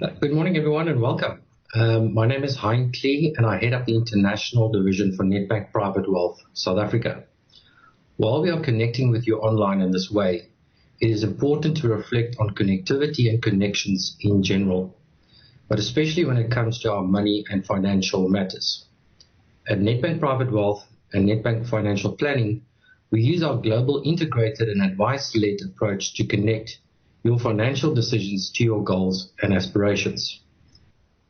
Good morning, everyone, and welcome. My name is Hein Klee, and I head up the International Division for Nedbank Private Wealth, South Africa. While we are connecting with you online in this way, it is important to reflect on connectivity and connections in general, but especially when it comes to our money and financial matters. At Nedbank Private Wealth and Nedbank Financial Planning, we use our global integrated and advice-led approach to connect your financial decisions to your goals and aspirations.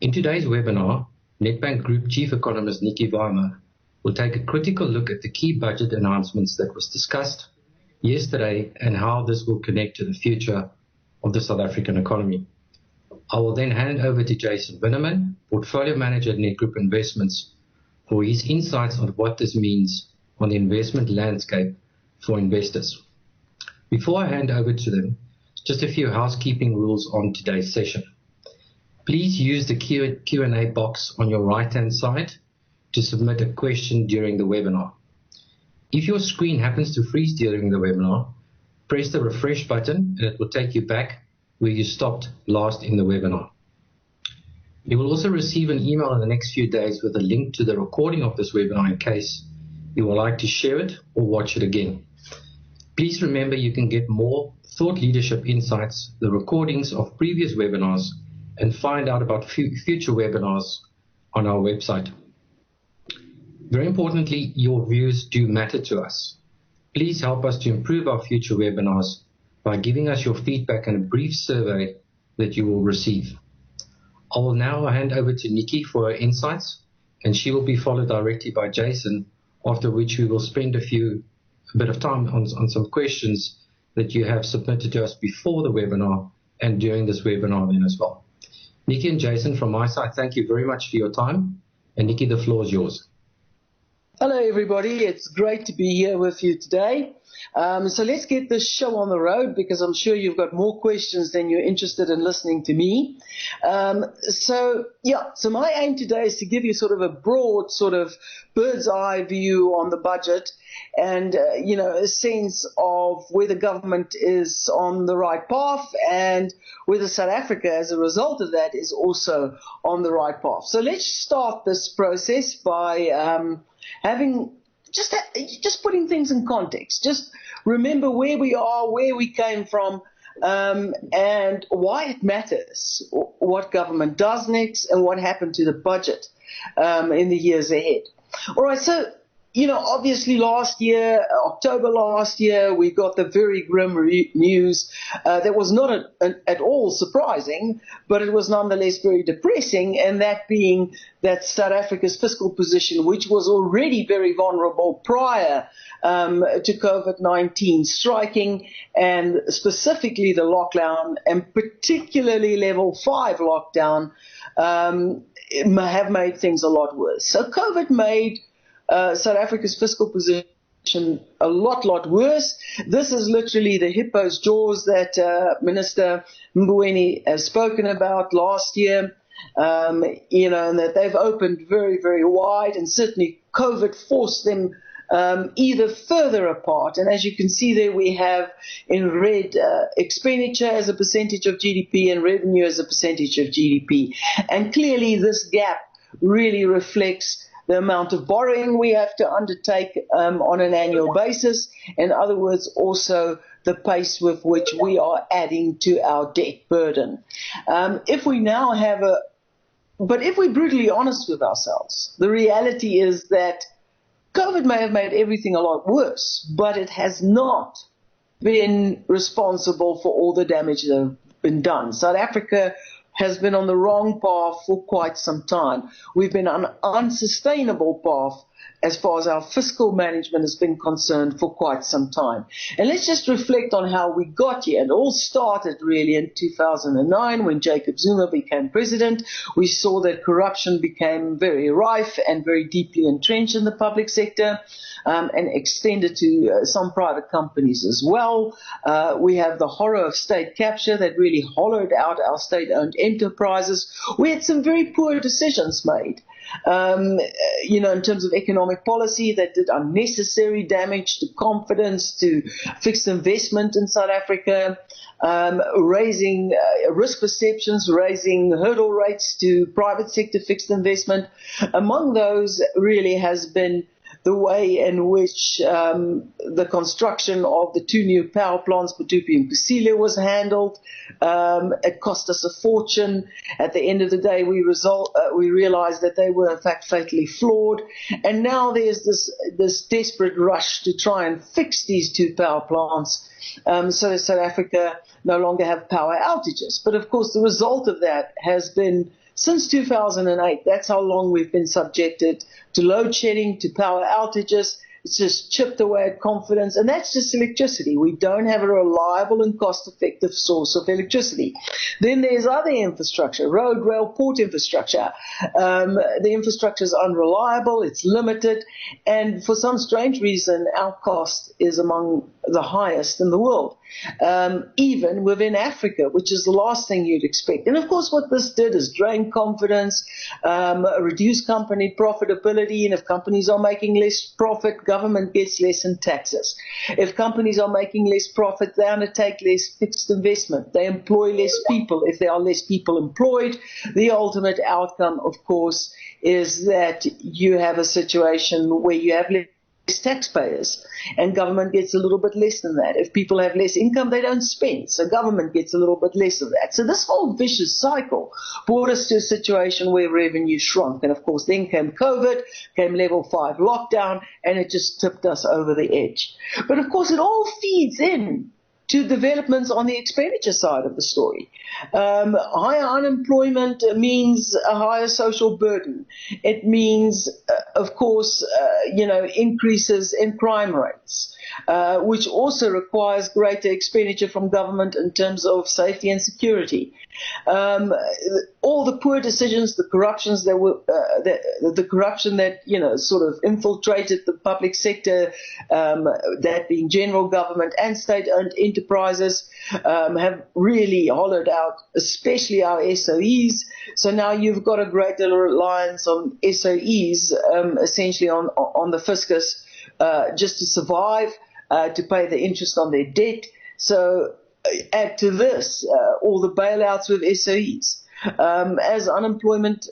In today's webinar, Nedbank Group Chief Economist Nicky Weimar will take a critical look at the key budget announcements that was discussed yesterday and how this will connect to the future of the South African economy. I will then hand over to Jason Binnerman, Portfolio Manager at Nedgroup Investments, for his insights on what this means on the investment landscape for investors. Before I hand over to them, just a few housekeeping rules on today's session. Please use the Q&A box on your right-hand side to submit a question during the webinar. If your screen happens to freeze during the webinar, press the refresh button and it will take you back where you stopped last in the webinar. You will also receive an email in the next few days with a link to the recording of this webinar in case you would like to share it or watch it again. Please remember you can get more thought leadership insights, the recordings of previous webinars, and find out about future webinars on our website. Very importantly, your views do matter to us. Please help us to improve our future webinars by giving us your feedback and a brief survey that you will receive. I will now hand over to Nicky for her insights, and she will be followed directly by Jason, after which we will spend a bit of time on some questions that you have submitted to us before the webinar and during this webinar then as well. Nicky and Jason, from my side, thank you very much for your time. And Nicky, the floor is yours. Hello, everybody. It's great to be here with you today. So let's get this show on the road because I'm sure you've got more questions than you're interested in listening to me. So my aim today is to give you sort of a broad sort of bird's eye view on the budget and, a sense of where the government is on the right path and whether South Africa, as a result of that, is also on the right path. So let's start this process by just putting things in context. Just remember where we are, where we came from, and why it matters, what government does next, and what happened to the budget in the years ahead. All right, so, obviously last year, October last year, we got the very grim news that was not at all surprising, but it was nonetheless very depressing, and that being that South Africa's fiscal position, which was already very vulnerable prior to COVID-19 striking, and specifically the lockdown, and particularly level 5 lockdown, have made things a lot worse. So COVID made South Africa's fiscal position a lot worse. This is literally the hippo's jaws that Minister Mboweni has spoken about last year, and that they've opened very, very wide, and certainly COVID forced them either further apart. And as you can see there, we have in red expenditure as a percentage of GDP and revenue as a percentage of GDP. And clearly this gap really reflects the amount of borrowing we have to undertake on an annual basis. In other words, also the pace with which we are adding to our debt burden. If we're brutally honest with ourselves, the reality is that COVID may have made everything a lot worse, but it has not been responsible for all the damage that has been done. South Africa has been on the wrong path for quite some time. We've been on an unsustainable path as far as our fiscal management has been concerned for quite some time. And let's just reflect on how we got here. It all started really in 2009 when Jacob Zuma became president. We saw that corruption became very rife and very deeply entrenched in the public sector. And extended to some private companies as well. We have the horror of state capture that really hollowed out our state-owned enterprises. We had some very poor decisions made. in terms of economic policy that did unnecessary damage to confidence, to fixed investment in South Africa, raising risk perceptions, raising hurdle rates to private sector fixed investment. Among those really has been the way in which the construction of the 2 new power plants, Medupi and Kusile, was handled. It cost us a fortune. At the end of the day, we realized that they were in fact fatally flawed. And now there's this desperate rush to try and fix these 2 power plants so that South Africa no longer have power outages. But of course, the result of that has been, since 2008, that's how long we've been subjected to load shedding, to power outages. It's just chipped away at confidence, and that's just electricity. We don't have a reliable and cost-effective source of electricity. Then there's other infrastructure, road, rail, port infrastructure. The infrastructure is unreliable, it's limited, and for some strange reason, our cost is among the highest in the world, even within Africa, which is the last thing you'd expect. And of course, what this did is drain confidence, reduce company profitability, and if companies are making less profit, government gets less in taxes. If companies are making less profit, they undertake less fixed investment. They employ less people. If there are less people employed, the ultimate outcome, of course, is that you have a situation where you have less taxpayers, and government gets a little bit less than that. If people have less income, they don't spend, so government gets a little bit less of that. So this whole vicious cycle brought us to a situation where revenue shrunk, and of course then came COVID, came level 5 lockdown, and it just tipped us over the edge. But of course it all feeds in to developments on the expenditure side of the story. Higher unemployment means a higher social burden. It means, of course, increases in crime rates, which also requires greater expenditure from government in terms of safety and security. All the poor decisions, the corruptions that were, the corruption that sort of infiltrated the public sector, that being general government and state-owned enterprises, have really hollowed out, especially our SOEs. So now you've got a greater reliance on SOEs, essentially on the fiscus, just to survive, to pay the interest on their debt. So add to this all the bailouts with SOEs. As unemployment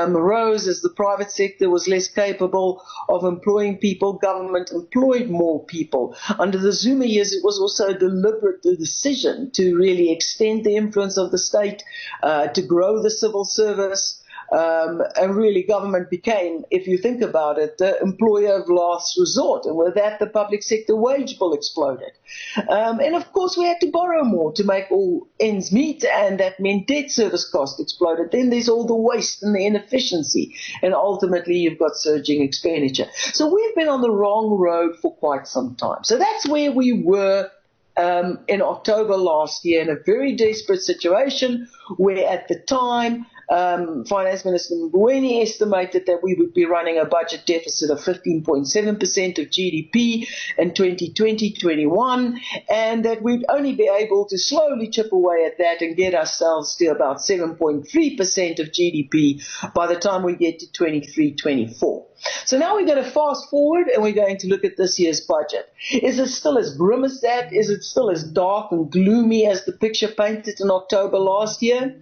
rose, as the private sector was less capable of employing people, government employed more people. Under the Zuma years, it was also a deliberate decision to really extend the influence of the state, to grow the civil service. And really government became, if you think about it, the employer of last resort. And with that, the public sector wage bill exploded. And of course, we had to borrow more to make all ends meet, and that meant debt service cost exploded. Then there's all the waste and the inefficiency, and ultimately you've got surging expenditure. So we've been on the wrong road for quite some time. So that's where we were in October last year, in a very desperate situation where at the time Finance Minister Mboweni estimated that we would be running a budget deficit of 15.7% of GDP in 2020-21, and that we'd only be able to slowly chip away at that and get ourselves to about 7.3% of GDP by the time we get to 23-24. So now we're going to fast forward and we're going to look at this year's budget. Is it still as grim as that? Is it still as dark and gloomy as the picture painted in October last year?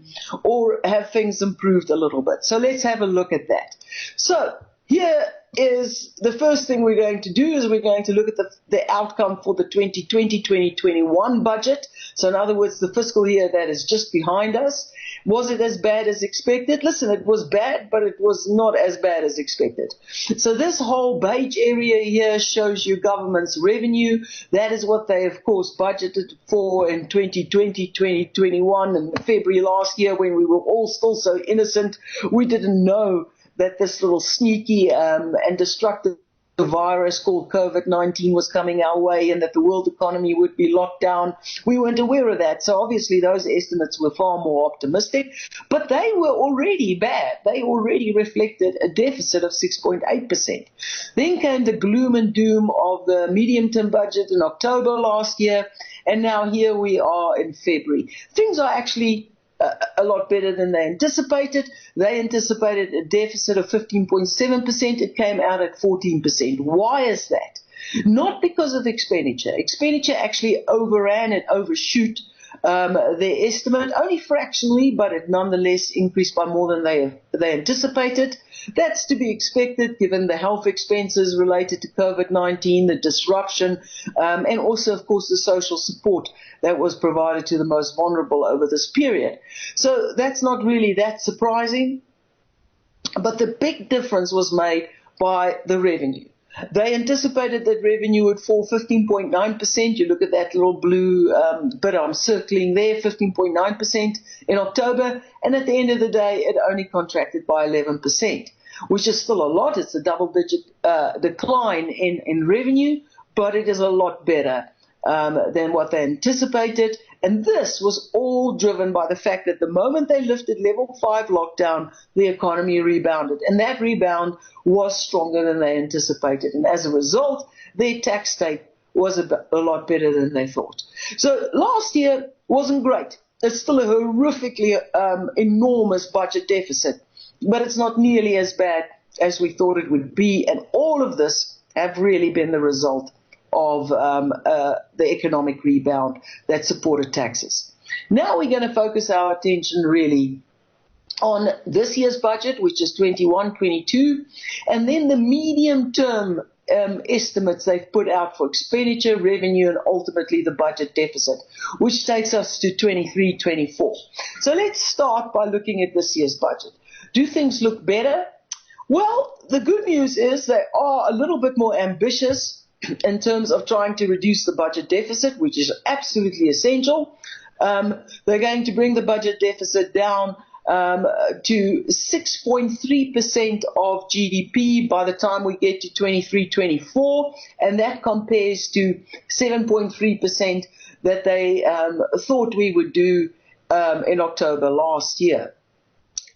Or have things improved a little bit? So let's have a look at that. So here is the first thing we're going to do is we're going to look at the outcome for the 2020-2021 budget. So in other words, the fiscal year that is just behind us. Was it as bad as expected? Listen, it was bad, but it was not as bad as expected. So this whole beige area here shows you government's revenue. That is what they, of course, budgeted for in 2020-2021 and February last year, when we were all still so innocent. We didn't know that this little sneaky and destructive virus called COVID-19 was coming our way, and that the world economy would be locked down. We weren't aware of that. So obviously those estimates were far more optimistic, but they were already bad. They already reflected a deficit of 6.8%. Then came the gloom and doom of the medium-term budget in October last year, and now here we are in February. Things are actually a lot better than they anticipated. They anticipated a deficit of 15.7%. It came out at 14%. Why is that? Not because of expenditure. Expenditure actually overran and overshoot their estimate, only fractionally, but it nonetheless increased by more than they anticipated. That's to be expected given the health expenses related to COVID-19, the disruption, and also, of course, the social support that was provided to the most vulnerable over this period. So that's not really that surprising. But the big difference was made by the revenue. They anticipated that revenue would fall 15.9%. You look at that little blue bit I'm circling there, 15.9% in October. And at the end of the day, it only contracted by 11%, which is still a lot. It's a double-digit decline in revenue, but it is a lot better than what they anticipated. And this was all driven by the fact that the moment they lifted level 5 lockdown, the economy rebounded. And that rebound was stronger than they anticipated. And as a result, their tax take was a lot better than they thought. So last year wasn't great. It's still a horrifically enormous budget deficit, but it's not nearly as bad as we thought it would be. And all of this have really been the result of the economic rebound that supported taxes. Now we're going to focus our attention really on this year's budget, which is 21-22, and then the medium-term estimates they've put out for expenditure, revenue, and ultimately the budget deficit, which takes us to 23-24. So let's start by looking at this year's budget. Do things look better? Well, the good news is they are a little bit more ambitious in terms of trying to reduce the budget deficit, which is absolutely essential. They're going to bring the budget deficit down to 6.3% of GDP by the time we get to 23-24, and that compares to 7.3% that they thought we would do in October last year.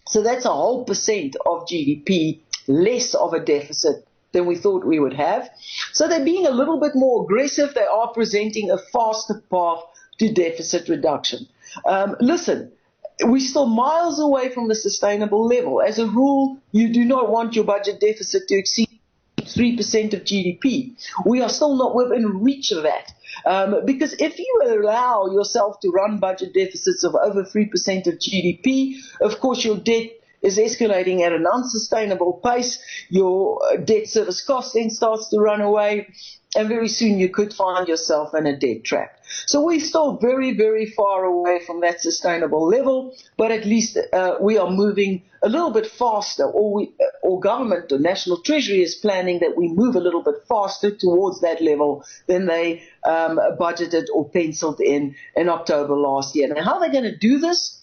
So that's a whole percent of GDP less of a deficit than we thought we would have. So they're being a little bit more aggressive. They are presenting a faster path to deficit reduction. Listen, we're still miles away from the sustainable level. As a rule, you do not want your budget deficit to exceed 3% of GDP. We are still not within reach of that. Because if you allow yourself to run budget deficits of over 3% of GDP, of course your debt is escalating at an unsustainable pace. Your debt service cost then starts to run away, and very soon you could find yourself in a debt trap. So we're still very, very far away from that sustainable level, but at least we are moving a little bit faster, or government or national treasury is planning that we move a little bit faster towards that level than they budgeted or penciled in October last year. Now, how are they going to do this?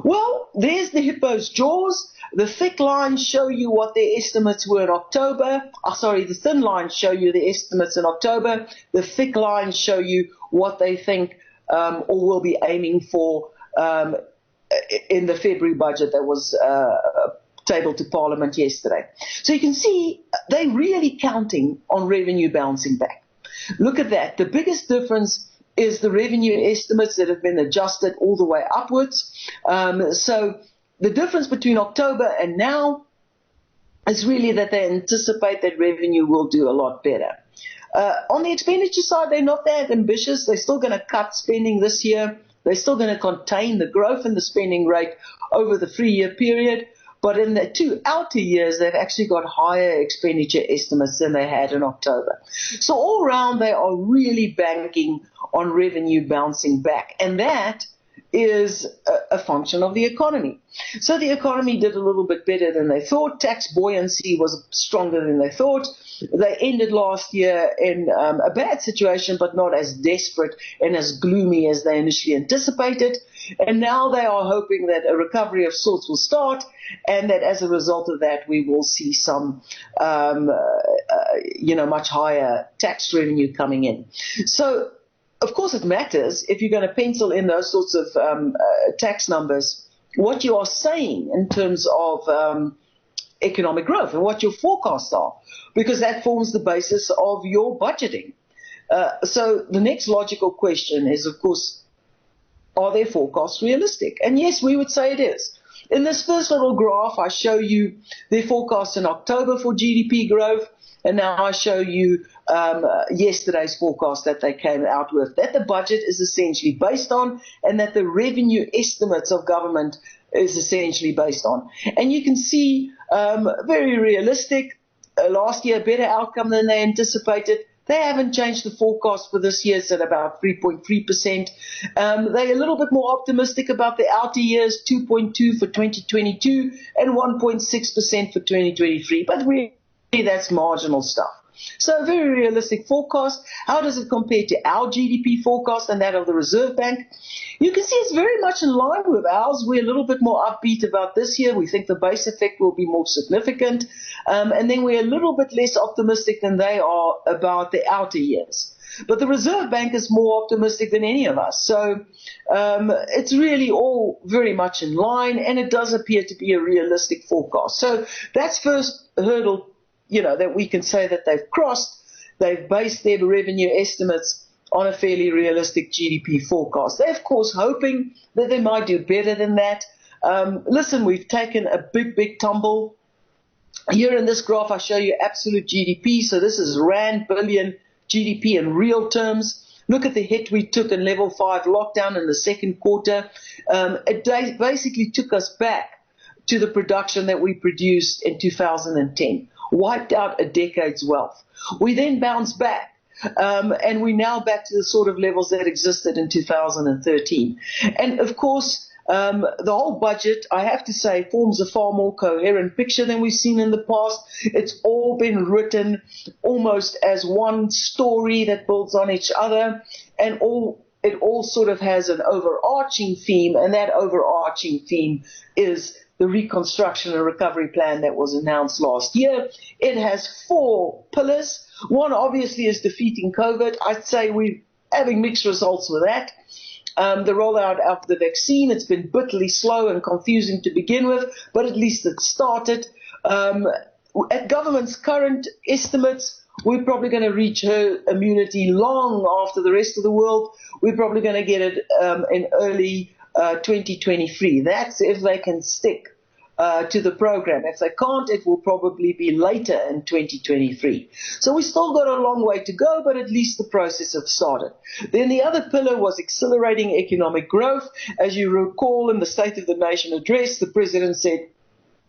Well, there's the hippo's jaws. The thick lines show you what their estimates were in October. The thin lines show you the estimates in October. The thick lines show you what they think or will be aiming for in the February budget that was tabled to Parliament yesterday. So you can see they're really counting on revenue bouncing back. Look at that. The biggest difference is the revenue estimates that have been adjusted all the way upwards. So the difference between October and now is really that they anticipate that revenue will do a lot better. On the expenditure side, they're not that ambitious. They're still going to cut spending this year. They're still going to contain the growth in the spending rate over the 3-year period. But in the 2 outer years, they've actually got higher expenditure estimates than they had in October. So all around, they are really banking on revenue bouncing back. And that is a function of the economy. So the economy did a little bit better than they thought. Tax buoyancy was stronger than they thought. They ended last year in a bad situation, but not as desperate and as gloomy as they initially anticipated. And now they are hoping that a recovery of sorts will start, and that as a result of that, we will see some, much higher tax revenue coming in. So, of course, it matters if you're going to pencil in those sorts of tax numbers, what you are saying in terms of economic growth and what your forecasts are, because that forms the basis of your budgeting. So the next logical question is, of course, are their forecasts realistic? And yes, we would say it is. In this first little graph, I show you their forecast in October for GDP growth, and now I show you yesterday's forecast that they came out with, that the budget is essentially based on, and that the revenue estimates of government is essentially based on. And you can see very realistic. Last year, better outcome than they anticipated. They haven't changed the forecast for this year. It's at about 3.3%. They're a little bit more optimistic about the outer years, 2.2 for 2022 and 1.6% for 2023. But really, that's marginal stuff. So a very realistic forecast. How does it compare to our GDP forecast and that of the Reserve Bank? You can see it's very much in line with ours. We're a little bit more upbeat about this year. We think the base effect will be more significant. And then we're a little bit less optimistic than they are about the outer years. But the Reserve Bank is more optimistic than any of us. So it's really all very much in line, and it does appear to be a realistic forecast. So that's first hurdle, that we can say that they've crossed. They've based their revenue estimates on a fairly realistic GDP forecast. They're, of course, hoping that they might do better than that. Listen, we've taken a big tumble. Here in this graph, I show you absolute GDP. So this is Rand billion GDP in real terms. Look at the hit we took in level 5 lockdown in the second quarter. It basically took us back to the production that we produced in 2010. Wiped out a decade's wealth. We then bounced back, and we're now back to the sort of levels that existed in 2013. And of course, the whole budget, I have to say, forms a far more coherent picture than we've seen in the past. It's all been written almost as one story that builds on each other, and it all sort of has an overarching theme, and that overarching theme is the Reconstruction and Recovery Plan that was announced last year. It has 4 pillars. One, obviously, is defeating COVID. I'd say we're having mixed results with that. The rollout of the vaccine, it's been bitterly slow and confusing to begin with, but at least it started. At government's current estimates, we're probably going to reach herd immunity long after the rest of the world. We're probably going to get it in early 2023. That's if they can stick to the program. If they can't, it will probably be later in 2023. So we still got a long way to go, but at least the process has started. Then the other pillar was accelerating economic growth. As you recall, in the State of the Nation address, the president said,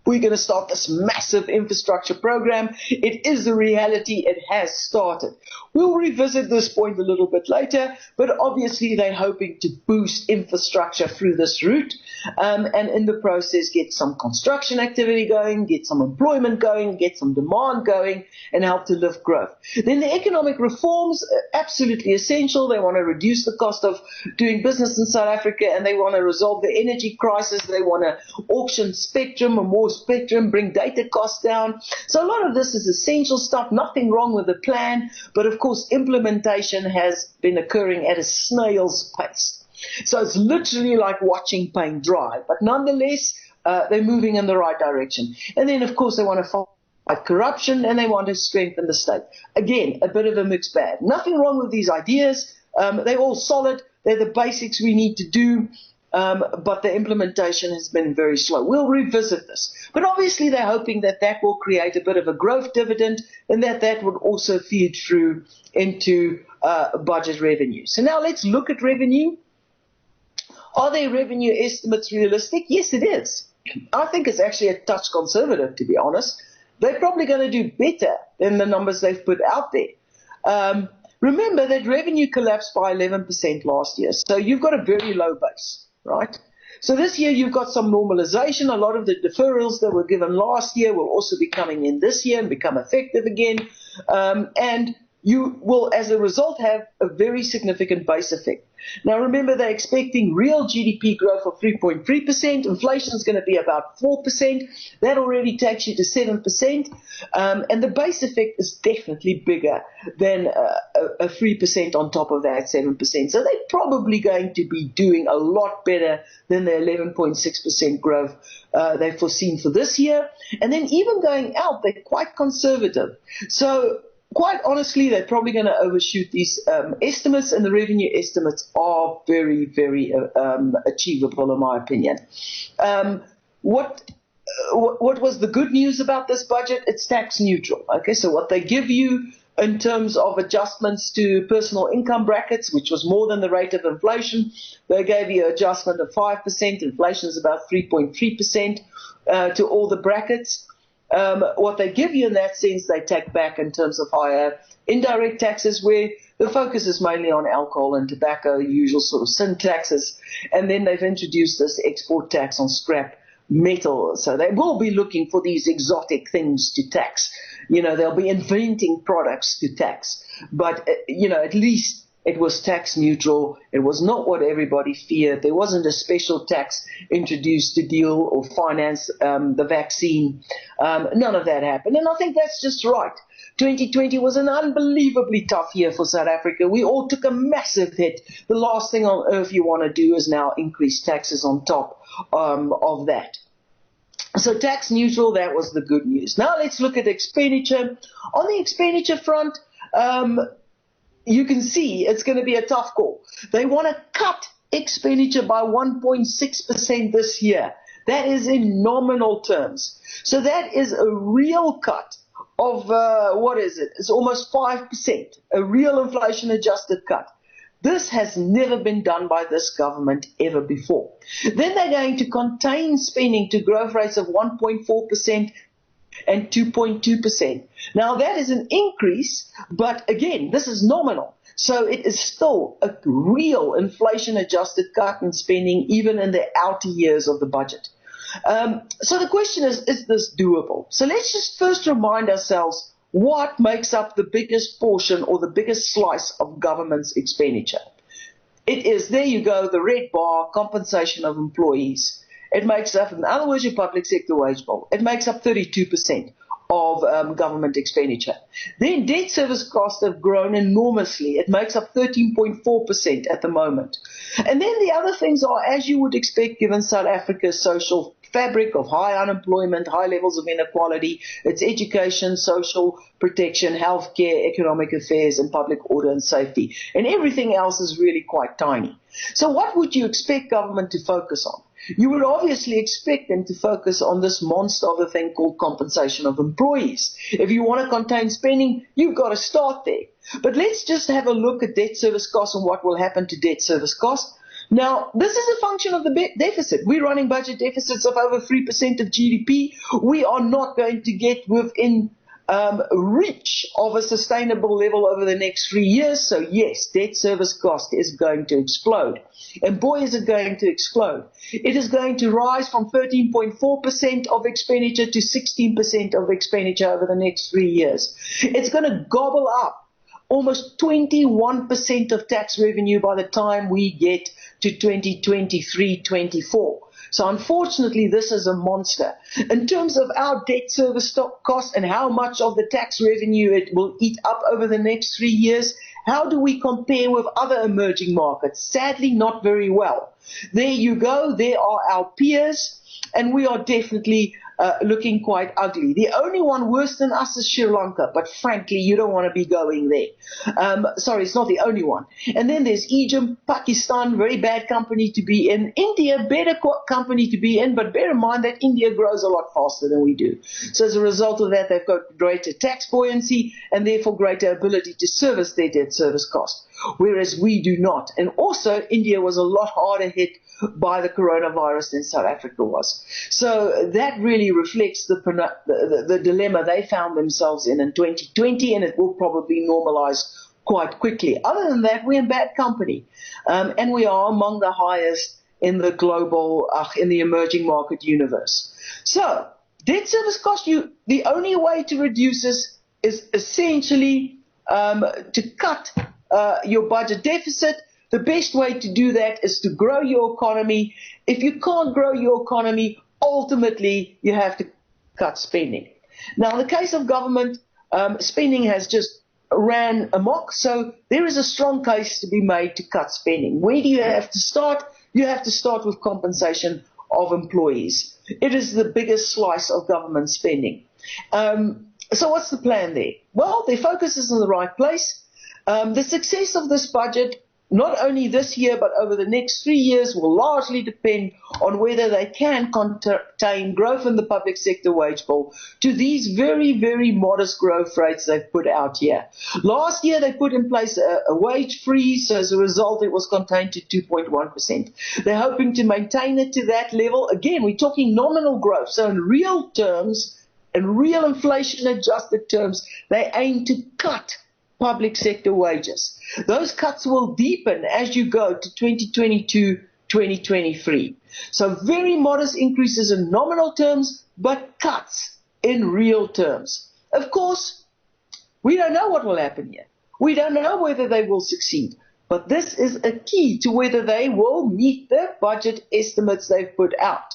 we're going to start this massive infrastructure program. It is a reality. It has started. We'll revisit this point a little bit later, but obviously they're hoping to boost infrastructure through this route, and in the process get some construction activity going, get some employment going, get some demand going, and help to lift growth. Then the economic reforms are absolutely essential. They want to reduce the cost of doing business in South Africa, and they want to resolve the energy crisis. They want to auction spectrum or more spectrum, bring data costs down. So a lot of this is essential stuff, nothing wrong with the plan, but of course implementation has been occurring at a snail's pace. So it's literally like watching paint dry, but nonetheless, they're moving in the right direction. And then of course they want to fight corruption and they want to strengthen the state. Again, a bit of a mixed bag. Nothing wrong with these ideas. They're all solid. They're the basics we need to do. But the implementation has been very slow. We'll revisit this. But obviously they're hoping that that will create a bit of a growth dividend and that would also feed through into budget revenue. So now let's look at revenue. Are their revenue estimates realistic? Yes, it is. I think it's actually a touch conservative, to be honest. They're probably going to do better than the numbers they've put out there. Remember that revenue collapsed by 11% last year. So you've got a very low base. Right? So this year you've got some normalization. A lot of the deferrals that were given last year will also be coming in this year and become effective again. And you will, as a result, have a very significant base effect. Now remember, they're expecting real GDP growth of 3.3%. Inflation is going to be about 4%. That already takes you to 7%. And the base effect is definitely bigger than a 3% on top of that 7%. So they're probably going to be doing a lot better than the 11.6% growth they've foreseen for this year. And then even going out, they're quite conservative. So quite honestly, they're probably going to overshoot these estimates, and the revenue estimates are very, very achievable, in my opinion. What was the good news about this budget? It's tax neutral. Okay, so what they give you in terms of adjustments to personal income brackets, which was more than the rate of inflation, they gave you an adjustment of 5%. Inflation is about 3.3% to all the brackets. What they give you in that sense, they take back in terms of higher indirect taxes, where the focus is mainly on alcohol and tobacco, the usual sort of sin taxes. And then they've introduced this export tax on scrap metal. So they will be looking for these exotic things to tax. They'll be inventing products to tax. But, at least it was tax neutral. It was not what everybody feared. There wasn't a special tax introduced to deal or finance the vaccine. None of that happened. And I think that's just right. 2020 was an unbelievably tough year for South Africa. We all took a massive hit. The last thing on earth you want to do is now increase taxes on top of that. So tax neutral, that was the good news. Now let's look at expenditure. On the expenditure front, you can see it's going to be a tough call. They want to cut expenditure by 1.6% this year. That is in nominal terms. So that is a real cut of, what is it? It's almost 5%, a real inflation-adjusted cut. This has never been done by this government ever before. Then they're going to contain spending to growth rates of 1.4% and 2.2%. Now that is an increase, but again, this is nominal. So it is still a real inflation-adjusted cut in spending, even in the outer years of the budget. So the question is this doable? So let's just first remind ourselves what makes up the biggest portion or the biggest slice of government's expenditure. It is, there you go, the red bar, compensation of employees. It makes up, in other words, your public sector wage bill. It makes up 32% of government expenditure. Then debt service costs have grown enormously. It makes up 13.4% at the moment. And then the other things are, as you would expect, given South Africa's social fabric of high unemployment, high levels of inequality, it's education, social protection, healthcare, economic affairs, and public order and safety. And everything else is really quite tiny. So what would you expect government to focus on? You would obviously expect them to focus on this monster of a thing called compensation of employees. If you want to contain spending, you've got to start there. But let's just have a look at debt service costs and what will happen to debt service costs. Now, this is a function of the deficit. We're running budget deficits of over 3% of GDP. We are not going to get within reach of a sustainable level over the next 3 years. So yes, debt service cost is going to explode. And boy, is it going to explode. It is going to rise from 13.4% of expenditure to 16% of expenditure over the next 3 years. It's going to gobble up almost 21% of tax revenue by the time we get to 2023-24. So unfortunately, this is a monster. In terms of our debt service cost and how much of the tax revenue it will eat up over the next 3 years, how do we compare with other emerging markets? Sadly, not very well. There you go. There are our peers, and we are definitely looking quite ugly. The only one worse than us is Sri Lanka, but frankly, you don't want to be going there. Sorry, it's not the only one. And then there's Egypt, Pakistan, very bad company to be in. India, better company to be in, but bear in mind that India grows a lot faster than we do. So as a result of that, they've got greater tax buoyancy and therefore greater ability to service their debt service cost, whereas we do not. And also, India was a lot harder hit by the coronavirus than South Africa was. So that really reflects the dilemma they found themselves in 2020, and it will probably normalize quite quickly. Other than that, we're in bad company, and we are among the highest in the global, in the emerging market universe. So debt service cost, the only way to reduce this is essentially to cut your budget deficit. The best way to do that is to grow your economy. If you can't grow your economy, ultimately you have to cut spending. Now, in the case of government, spending has just ran amok, so there is a strong case to be made to cut spending. Where do you have to start? You have to start with compensation of employees. It is the biggest slice of government spending. So what's the plan there? Well, their focus is in the right place. The success of this budget, not only this year but over the next 3 years, will largely depend on whether they can contain growth in the public sector wage bill to these very, very modest growth rates they've put out here. Last year they put in place a wage freeze, so as a result it was contained to 2.1%. They're hoping to maintain it to that level. Again, we're talking nominal growth, so in real terms, in real inflation-adjusted terms, they aim to cut public sector wages. Those cuts will deepen as you go to 2022, 2023. So very modest increases in nominal terms, but cuts in real terms. Of course, we don't know what will happen here. We don't know whether they will succeed. But this is a key to whether they will meet the budget estimates they've put out.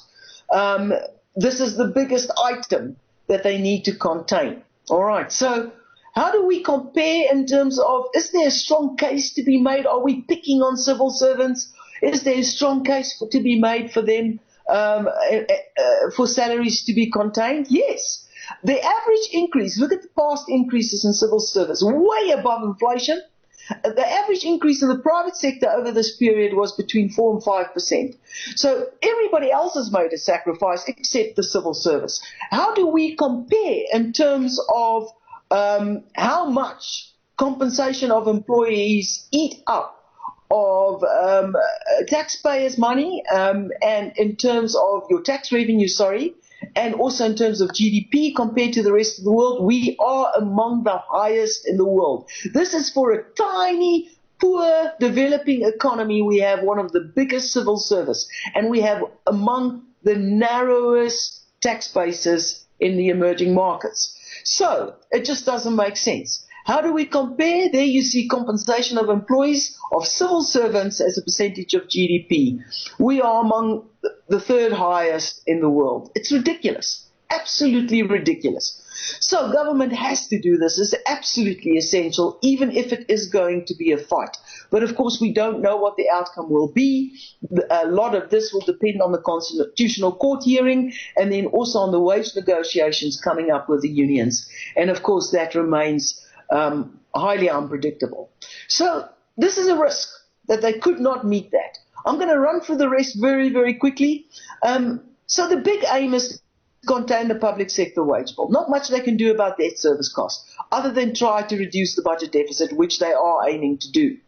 This is the biggest item that they need to contain. All right, so how do we compare in terms of, is there a strong case to be made? Are we picking on civil servants? Is there a strong case to be made for them, for salaries to be contained? Yes. The average increase, look at the past increases in civil service, way above inflation. The average increase in the private sector over this period was between 4 and 5%. So everybody else has made a sacrifice except the civil service. How do we compare in terms of how much compensation of employees eat up of taxpayers' money, and in terms of your tax revenue, and also in terms of GDP compared to the rest of the world? We are among the highest in the world. This is for a tiny, poor, developing economy. We have one of the biggest civil service, and we have among the narrowest tax bases in the emerging markets. So it just doesn't make sense. How do we compare? There you see compensation of employees, of civil servants as a percentage of GDP. We are among the third highest in the world. It's ridiculous, absolutely ridiculous. So government has to do this. It's absolutely essential, even if it is going to be a fight. But of course, we don't know what the outcome will be. A lot of this will depend on the Constitutional Court hearing, and then also on the wage negotiations coming up with the unions. And of course, that remains highly unpredictable. So this is a risk that they could not meet that. I'm going to run through the rest very, very quickly. So the big aim is to contain the public sector wage bill. Not much they can do about debt service costs, other than try to reduce the budget deficit, which they are aiming to do.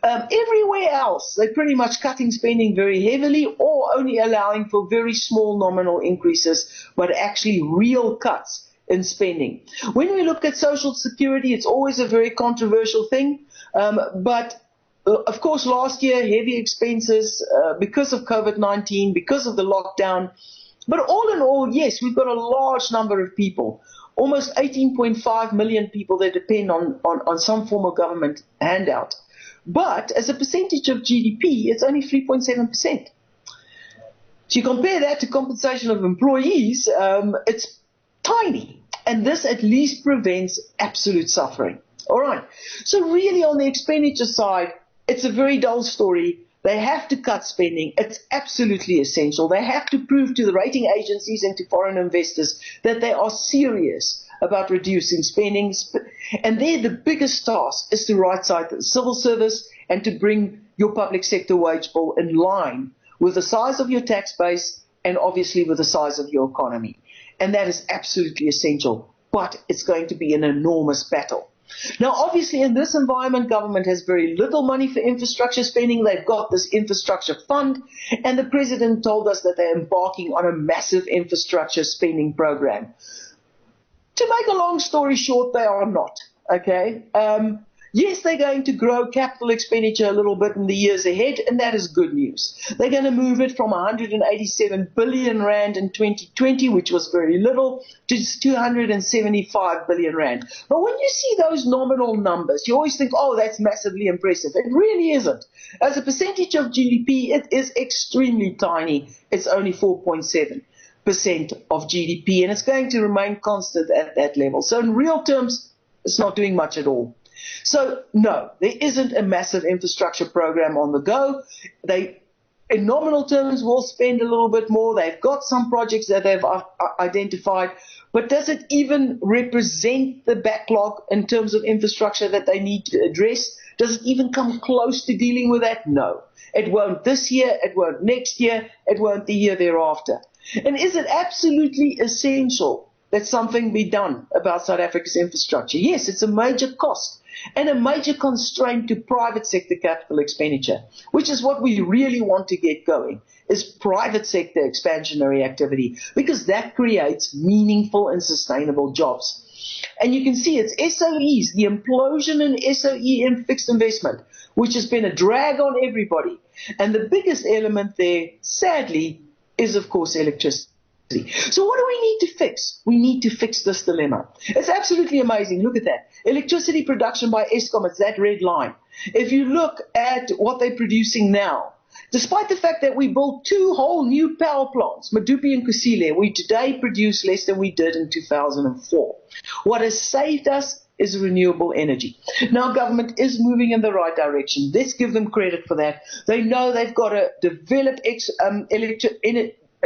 Everywhere else, they're pretty much cutting spending very heavily, or only allowing for very small nominal increases, but actually real cuts in spending. When we look at Social Security, it's always a very controversial thing, but of course, last year, heavy expenses because of COVID-19, because of the lockdown. But all in all, yes, we've got a large number of people, almost 18.5 million people that depend on some form of government handout. But as a percentage of GDP, it's only 3.7%. So you compare that to compensation of employees, it's tiny. And this at least prevents absolute suffering. All right. So really on the expenditure side, it's a very dull story. They have to cut spending. It's absolutely essential. They have to prove to the rating agencies and to foreign investors that they are serious about reducing spending. And there the biggest task is to right-side the civil service and to bring your public sector wage bill in line with the size of your tax base and obviously with the size of your economy. And that is absolutely essential. But it's going to be an enormous battle. Now, obviously, in this environment, government has very little money for infrastructure spending. They've got this infrastructure fund, and the president told us that they're embarking on a massive infrastructure spending program. To make a long story short, they are not, okay? Yes, they're going to grow capital expenditure a little bit in the years ahead, and that is good news. They're going to move it from 187 billion rand in 2020, which was very little, to 275 billion rand. But when you see those nominal numbers, you always think, oh, that's massively impressive. It really isn't. As a percentage of GDP, it is extremely tiny. It's only 4.7% of GDP, and it's going to remain constant at that level. So in real terms, it's not doing much at all. So, no, there isn't a massive infrastructure program on the go. They in nominal terms, will spend a little bit more. They've got some projects that they've identified, but does it even represent the backlog in terms of infrastructure that they need to address? Does it even come close to dealing with that? No. It won't this year, it won't next year, it won't the year thereafter. And is it absolutely essential that something be done about South Africa's infrastructure? Yes, it's a major cost and a major constraint to private sector capital expenditure, which is what we really want to get going, is private sector expansionary activity, because that creates meaningful and sustainable jobs. And you can see it's SOEs, the implosion in SOE in fixed investment, which has been a drag on everybody. And the biggest element there, sadly, is, of course, electricity. So what do we need to fix? We need to fix this dilemma. It's absolutely amazing. Look at that. Electricity production by Eskom, it's that red line. If you look at what they're producing now, despite the fact that we built 2 whole new power plants, Medupi and Kusile, we today produce less than we did in 2004. What has saved us is renewable energy. Now, government is moving in the right direction. Let's give them credit for that. They know they've got to develop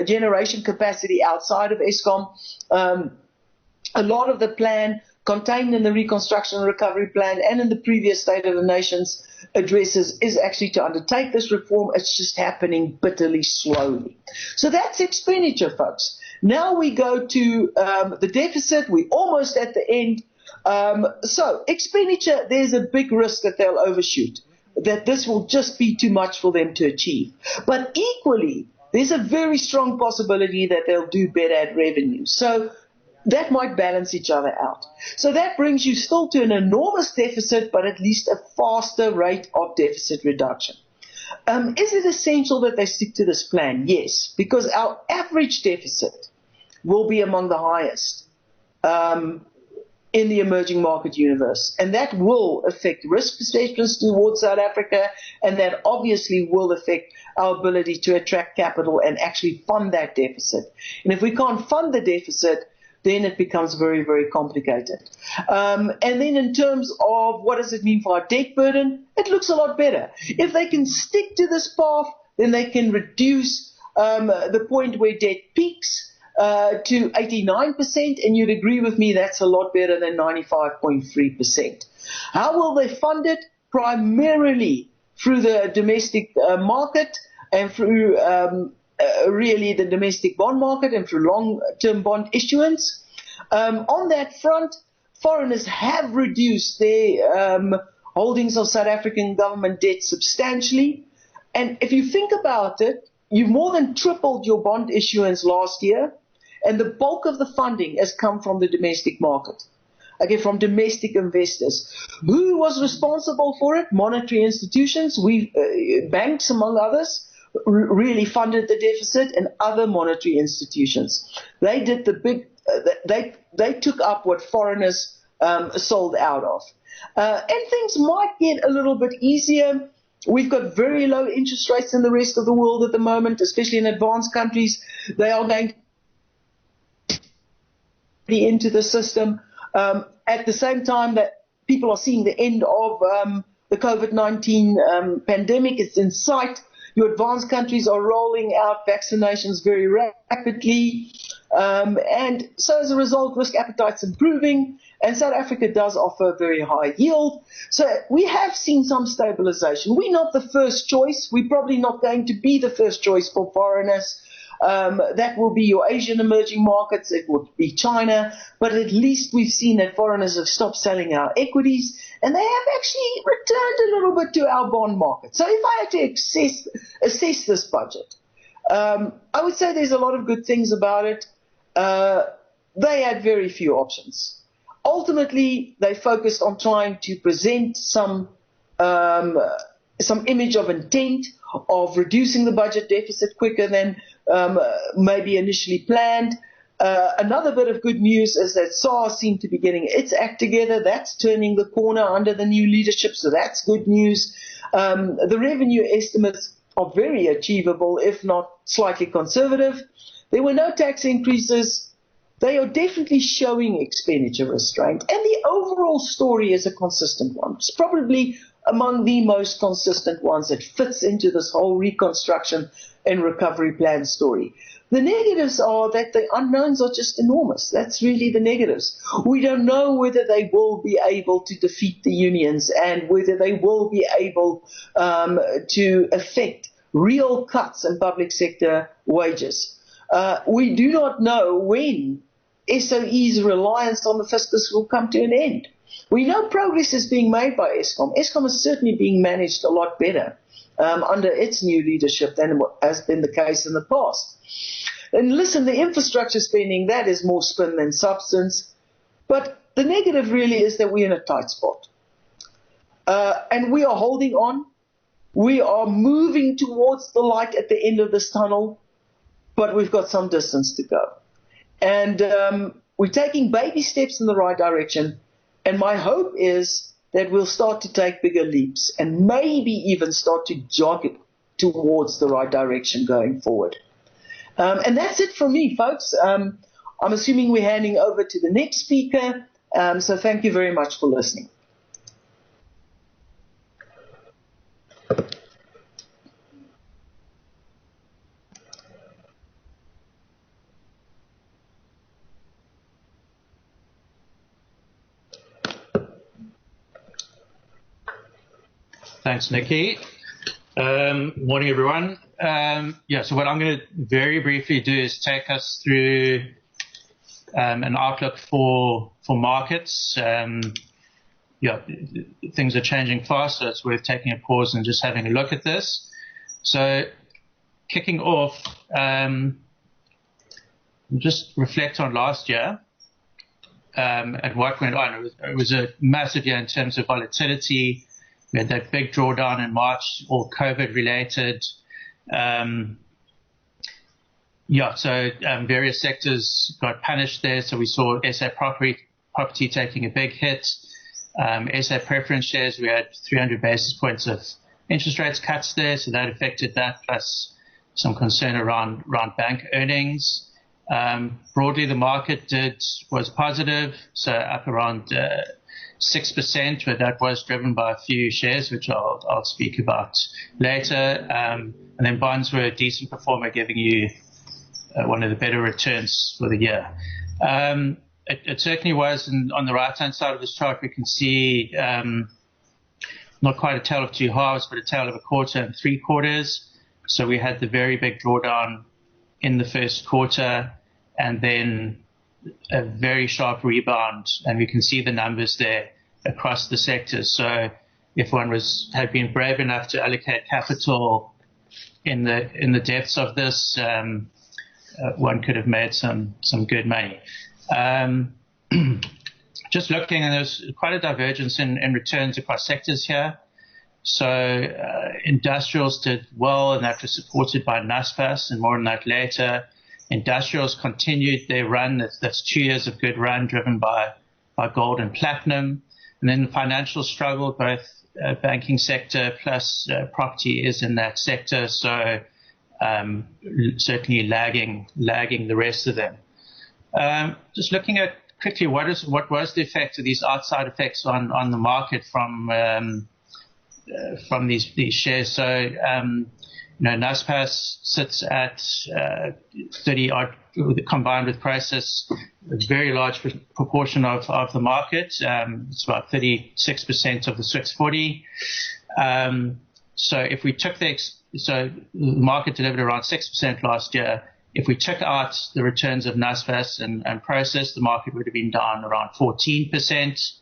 generation capacity outside of Eskom. A lot of the plan contained in the Reconstruction Recovery Plan and in the previous State of the Nation's addresses is actually to undertake this reform. It's just happening bitterly slowly. So that's expenditure, folks. Now we go to the deficit. We're almost at the end. So expenditure, there's a big risk that they'll overshoot, that this will just be too much for them to achieve. But equally, there's a very strong possibility that they'll do better at revenue. So that might balance each other out. So that brings you still to an enormous deficit, but at least a faster rate of deficit reduction. Is it essential that they stick to this plan? Yes, because our average deficit will be among the highest in the emerging market universe. And that will affect risk perceptions towards South Africa, and that obviously will affect our ability to attract capital and actually fund that deficit. And if we can't fund the deficit, then it becomes very, very complicated. And then in terms of what does it mean for our debt burden, it looks a lot better. If they can stick to this path, then they can reduce the point where debt peaks to 89%, and you'd agree with me that's a lot better than 95.3%. How will they fund it? Primarily through the domestic market and through really the domestic bond market and through long-term bond issuance. On that front, foreigners have reduced their holdings of South African government debt substantially. And if you think about it, you've more than tripled your bond issuance last year, and the bulk of the funding has come from the domestic market, okay, from domestic investors. Who was responsible for it? Monetary institutions, banks among others, really funded the deficit, and other monetary institutions. They did the big, they took up what foreigners sold out of. And things might get a little bit easier. We've got very low interest rates in the rest of the world at the moment, especially in advanced countries. They are going into the system. At the same time that people are seeing the end of the COVID-19 pandemic, it's in sight. Your advanced countries are rolling out vaccinations very rapidly. And so as a result, risk appetite's improving, and South Africa does offer a very high yield. So we have seen some stabilization. We're not the first choice. We're probably not going to be the first choice for foreigners. That will be your Asian emerging markets. It would be China. But at least we've seen that foreigners have stopped selling our equities, and they have actually returned a little bit to our bond market. So if I had to assess this budget, I would say there's a lot of good things about it. They had very few options. Ultimately, they focused on trying to present some image of intent of reducing the budget deficit quicker than maybe initially planned. Another bit of good news is that SARS seemed to be getting its act together. That's turning the corner under the new leadership, so that's good news. The revenue estimates are very achievable, if not slightly conservative. There were no tax increases. They are definitely showing expenditure restraint, and the overall story is a consistent one. It's probably among the most consistent ones. It fits into this whole Reconstruction and Recovery Plan story. The negatives are that the unknowns are just enormous. That's really the negatives. We don't know whether they will be able to defeat the unions and whether they will be able to affect real cuts in public sector wages. We do not know when SOE's reliance on the fiscus will come to an end. We know progress is being made by Eskom. Eskom is certainly being managed a lot better under its new leadership than has been the case in the past. And listen, the infrastructure spending, that is more spin than substance. But the negative really is that we're in a tight spot. And we are holding on. We are moving towards the light at the end of this tunnel, but we've got some distance to go. And we're taking baby steps in the right direction. And my hope is that we'll start to take bigger leaps and maybe even start to jog it towards the right direction going forward. And that's it from me, folks. I'm assuming we're handing over to the next speaker. So thank you very much for listening. Thanks, Nicky. Morning, everyone. So what I'm going to very briefly do is take us through an outlook for markets. Things are changing fast, so it's worth taking a pause and just having a look at this. So kicking off, just reflect on last year and what went on. It was a massive year in terms of volatility. We had that big drawdown in March, all COVID-related. Various sectors got punished there. So we saw SA property taking a big hit. SA preference shares, we had 300 basis points of interest rates cuts there, so that affected that, plus some concern around bank earnings. Broadly, the market was positive, so up around 6%, but that was driven by a few shares, which I'll speak about later. And then bonds were a decent performer, giving you one of the better returns for the year. It certainly was, and on the right-hand side of this chart, we can see not quite a tale of two halves, but a tale of a quarter and 3 quarters. So we had the very big drawdown in the first quarter, and then a very sharp rebound, and we can see the numbers there across the sectors. So if one had been brave enough to allocate capital in the depths of this, one could have made some good money. Just looking, and there's quite a divergence in returns across sectors here. So industrials did well, and that was supported by NASFAS, and more on that later. Industrials continued their run. That's 2 years of good run driven by gold and platinum. And then the financial struggled, both banking sector plus property is in that sector. So certainly lagging the rest of them. Just looking at quickly what was the effect of these outside effects on the market from these shares. So NASPAS sits at 30 odd, combined with Process, a very large proportion of the market. It's about 36% of the 640. So if we took so the market delivered around 6% last year. If we took out the returns of NASFAS and Process, the market would have been down around 14%.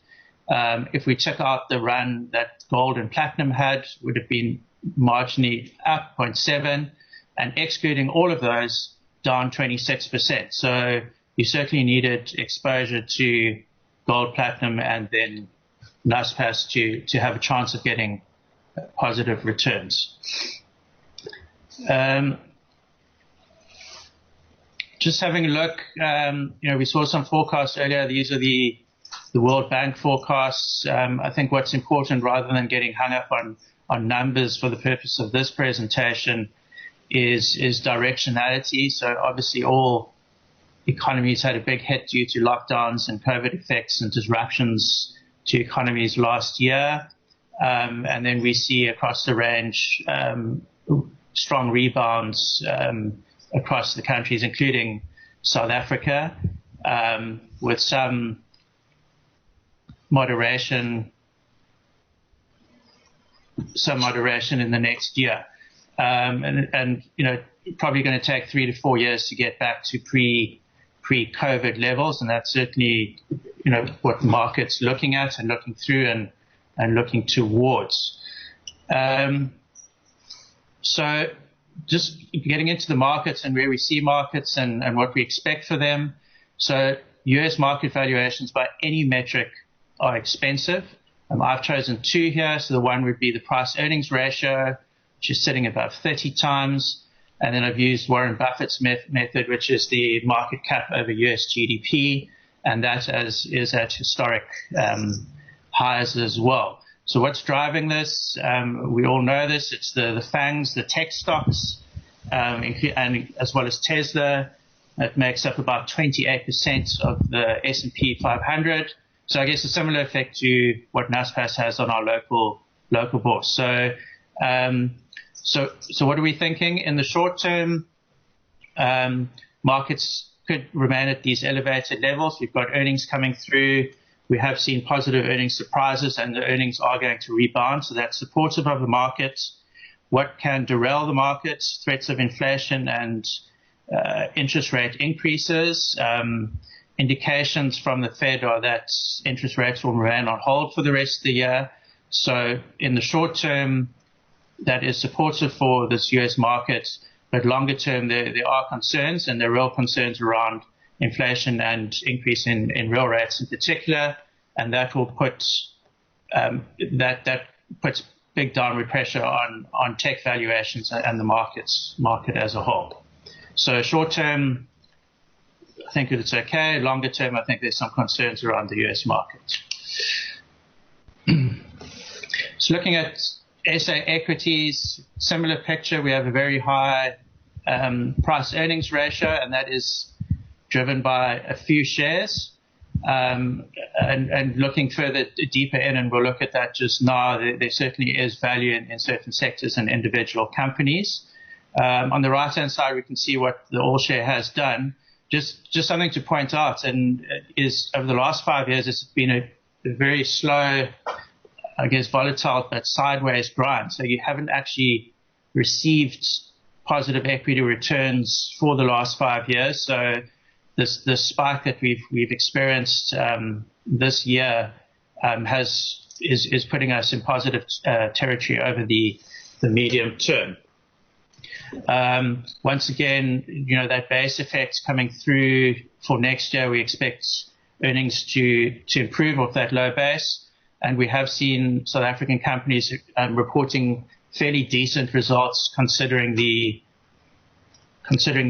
If we took out the run that gold and platinum had, would have been marginally up 0.7, and excluding all of those, down 26%. So you certainly needed exposure to gold, platinum, and then NASPAS to have a chance of getting positive returns. Just having a look, we saw some forecasts earlier. These are the World Bank forecasts. I think what's important, rather than getting hung up on numbers for the purpose of this presentation, is directionality. So obviously all economies had a big hit due to lockdowns and COVID effects and disruptions to economies last year. And then we see across the range strong rebounds across the countries, including South Africa, with some moderation in the next year. And probably going to take 3 to 4 years to get back to pre-COVID levels. And that's certainly, what the market's looking at and looking through and looking towards. So just getting into the markets and where we see markets and what we expect for them. So US market valuations by any metric are expensive. I've chosen 2 here. So the one would be the price earnings ratio, which is sitting above 30 times. And then I've used Warren Buffett's method, which is the market cap over US GDP. And that is at historic highs as well. So what's driving this? We all know this. It's the FANGs, the tech stocks, and as well as Tesla. It makes up about 28% of the S&P 500. So I guess a similar effect to what NASPAS has on our local bourse. So what are we thinking? In the short term, markets could remain at these elevated levels. We've got earnings coming through. We have seen positive earnings surprises, and the earnings are going to rebound. So that's supportive of the market. What can derail the market? Threats of inflation and interest rate increases. Indications from the Fed are that interest rates will remain on hold for the rest of the year. So in the short term, that is supportive for this U.S. market. But longer term, there are concerns, and there are real concerns around inflation and increase in real rates in particular. And that will put that puts big downward pressure on tech valuations and the market as a whole. So short term, I think it's okay. Longer term, I think there's some concerns around the U.S. market. So looking at SA equities, similar picture. We have a very high price earnings ratio, and that is driven by a few shares. And looking further deeper in, and we'll look at that just now, there certainly is value in certain sectors and individual companies. On the right-hand side, we can see what the all-share has done. Just something to point out, and is over the last 5 years, it's been a very slow, I guess, volatile but sideways grind. So you haven't actually received positive equity returns for the last 5 years. So this spike that we've experienced this year is putting us in positive territory over the medium term. Once again, that base effect coming through for next year, we expect earnings to improve off that low base. And we have seen South African companies reporting fairly decent results considering the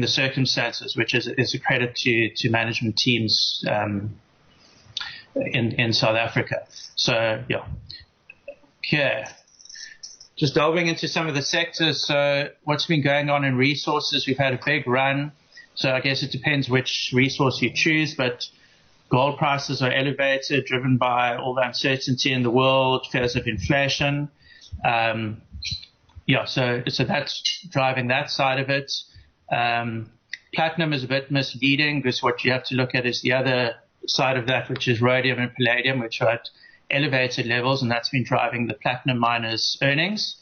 circumstances, which is a credit to management teams in South Africa. So, yeah. Okay. Just delving into some of the sectors. So what's been going on in resources? We've had a big run. So I guess it depends which resource you choose, but gold prices are elevated, driven by all the uncertainty in the world, fears of inflation. So that's driving that side of it. Platinum is a bit misleading because what you have to look at is the other side of that, which is rhodium and palladium, which are at elevated levels, and that's been driving the platinum miners' earnings.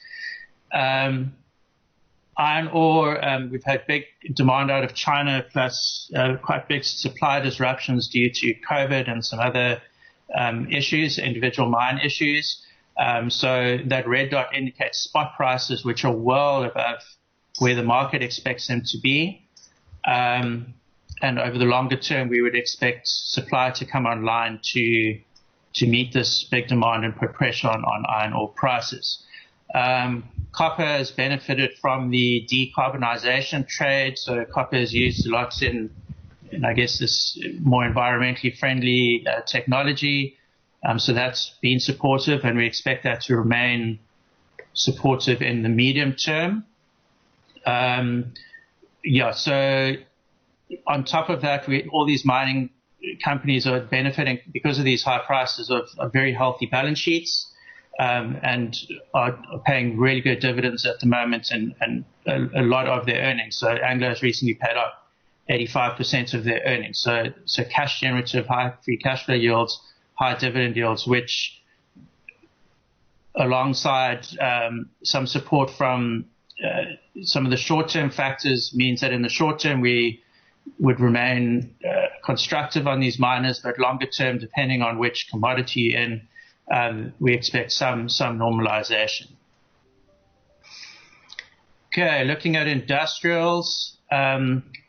Iron ore, we've had big demand out of China, plus quite big supply disruptions due to COVID and some other issues, individual mine issues. So that red dot indicates spot prices, which are well above where the market expects them to be. And over the longer term, we would expect supply to come online to meet this big demand and put pressure on iron ore prices. Copper has benefited from the decarbonization trade. So copper is used a lot in I guess, this more environmentally friendly technology. So that's been supportive, and we expect that to remain supportive in the medium term. So on top of that, all these mining companies are benefiting because of these high prices of very healthy balance sheets. and are paying really good dividends at the moment, and a lot of their earnings. So Anglo has recently paid out 85% of their earnings. So cash generative, high free cash flow yields, high dividend yields, which alongside some support from some of the short-term factors means that in the short term we would remain constructive on these miners, but longer term, depending on which commodity you're in, we expect some normalization. Okay, looking at industrials,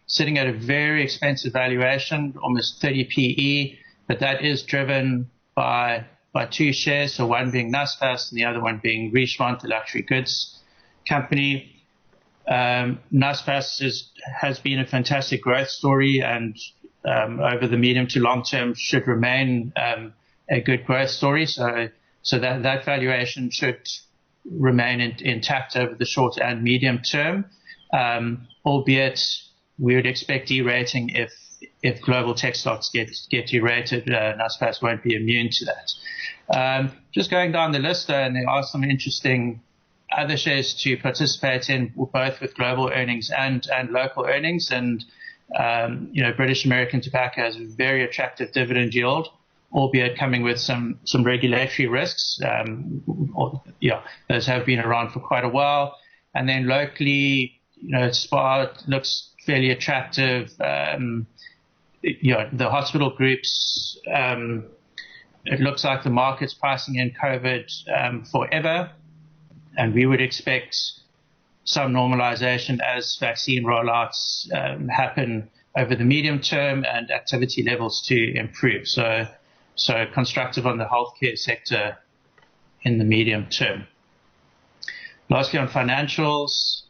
sitting at a very expensive valuation, almost 30 PE, but that is driven by two shares, so one being NASFAS and the other one being Richemont, the luxury goods company. NASFAS has been a fantastic growth story, and over the medium to long term should remain a good growth story. So that valuation should remain intact over the short and medium term, albeit we would expect derating if global tech stocks get derated. NASFAS won't be immune to that. Just going down the list, and there are some interesting other shares to participate in, both with global earnings and local earnings. And British American Tobacco has a very attractive dividend yield, albeit coming with some regulatory risks. Those have been around for quite a while. And then locally, SPAR looks fairly attractive. The hospital groups, it looks like the market's pricing in COVID forever, and we would expect some normalization as vaccine rollouts happen over the medium term and activity levels to improve. So constructive on the healthcare sector in the medium term. Lastly, on financials,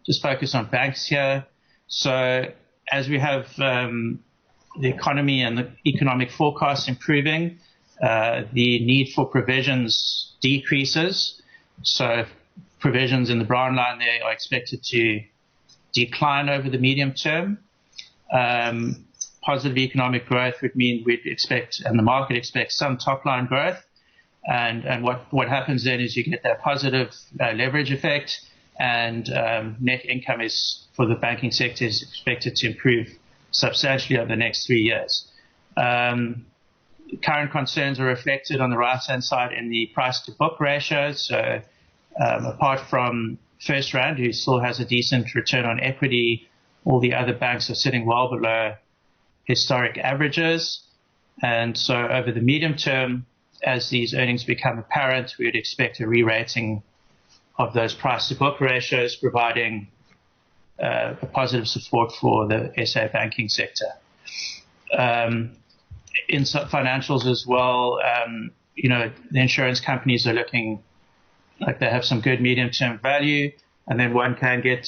just focus on banks here. So as we have the economy and the economic forecast improving, the need for provisions decreases. So provisions in the brown line there are expected to decline over the medium term. Positive economic growth would mean we'd expect, and the market expects, some top line growth. And what happens then is you get that positive leverage effect, and net income for the banking sector is expected to improve substantially over the next 3 years. Current concerns are reflected on the right-hand side in the price-to-book ratio. So apart from FirstRand, who still has a decent return on equity, all the other banks are sitting well below historic averages. And so over the medium term, as these earnings become apparent, we would expect a re-rating of those price-to-book ratios, providing a positive support for the SA banking sector. In financials as well, the insurance companies are looking like they have some good medium-term value, and then one can get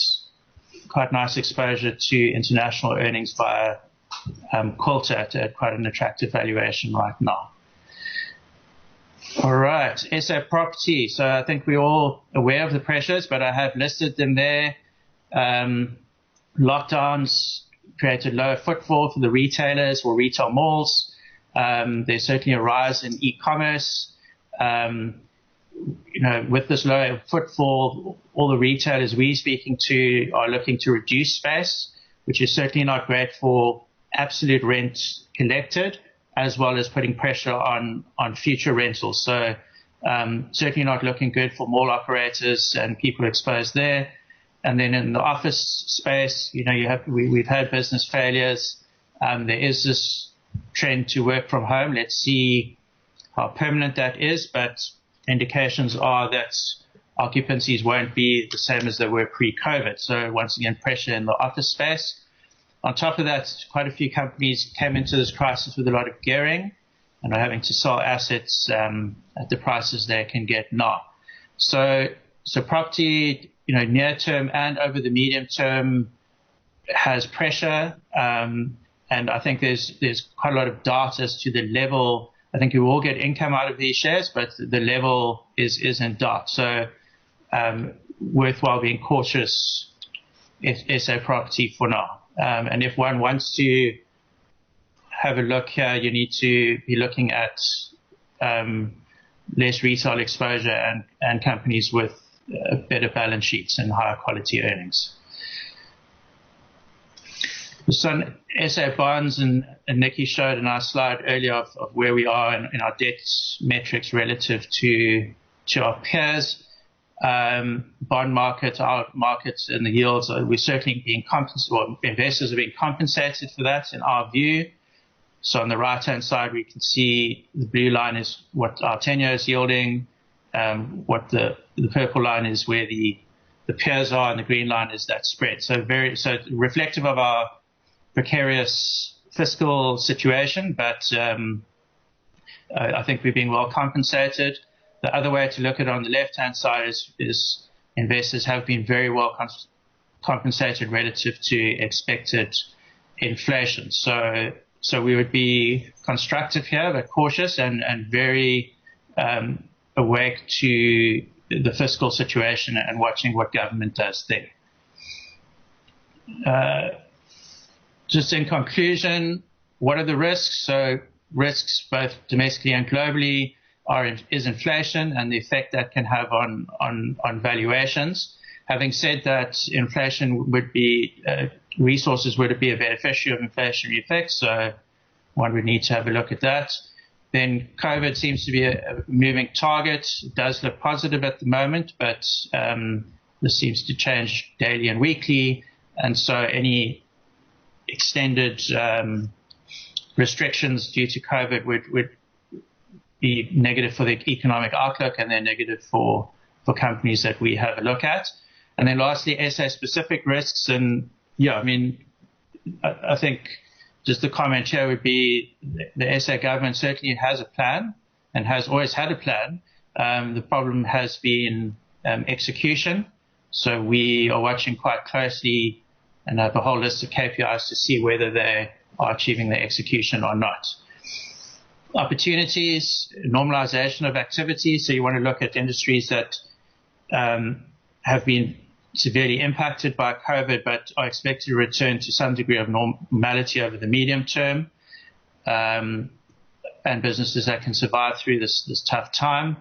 quite nice exposure to international earnings via Quilter at quite an attractive valuation right now. All right, SA property. So I think we're all aware of the pressures, but I have listed them there. Lockdowns created lower footfall for the retailers or retail malls. There's certainly a rise in e-commerce. With this lower footfall, all the retailers we're speaking to are looking to reduce space, which is certainly not great for absolute rent collected, as well as putting pressure on future rentals. So certainly not looking good for mall operators and people exposed there. And then in the office space, we've had business failures. There is this trend to work from home. Let's see how permanent that is, but indications are that occupancies won't be the same as they were pre-COVID. So once again, pressure in the office space. On top of that, quite a few companies came into this crisis with a lot of gearing and are having to sell assets at the prices they can get now. So property, near term and over the medium term has pressure. And I think there's quite a lot of doubt as to the level. I think you will get income out of these shares, but the level is in doubt. So worthwhile being cautious if SA property for now. And if one wants to have a look here, you need to be looking at less retail exposure and companies with better balance sheets and higher quality earnings. So SA bonds, and Nicky showed in our slide earlier of where we are in our debt metrics relative to our peers. Bond market, our markets and the yields, we're certainly being compensated, well, investors are being compensated for that in our view. So on the right-hand side, we can see the blue line is what our 10-year is yielding, what the purple line is where the peers are, and the green line is that spread. So reflective of our precarious fiscal situation, but I think we're being well compensated. The other way to look at it on the left-hand side is investors have been very well compensated relative to expected inflation. So we would be constructive here, but cautious and very awake to the fiscal situation and watching what government does there. Just in conclusion, what are the risks? So risks both domestically and globally is inflation and the effect that can have on valuations. Having said that, inflation would be, resources would be a beneficiary of inflationary effects, so one would need to have a look at that. Then COVID seems to be a moving target. It does look positive at the moment, but this seems to change daily and weekly, and so any extended restrictions due to COVID would be negative for the economic outlook, and they're negative for companies that we have a look at. And then lastly, SA-specific risks. And yeah, I mean, I think just the comment here would be the SA government certainly has a plan and has always had a plan. The problem has been execution. So we are watching quite closely and have a whole list of KPIs to see whether they are achieving the execution or not. Opportunities, normalization of activity. So you want to look at industries that have been severely impacted by COVID, but are expected to return to some degree of normality over the medium term, and businesses that can survive through this tough time.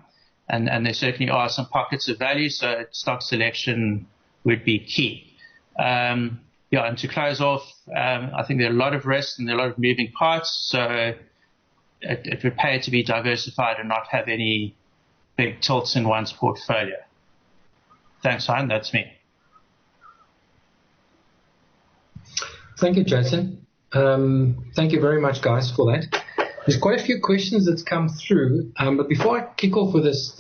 And there certainly are some pockets of value, so stock selection would be key. And to close off, I think there are a lot of risks and there are a lot of moving parts, so it would pay to be diversified and not have any big tilts in one's portfolio. Thanks, Hein. That's me. Thank you, Jason. Thank you very much, guys, for that. There's quite a few questions that's come through, but before I kick off with this,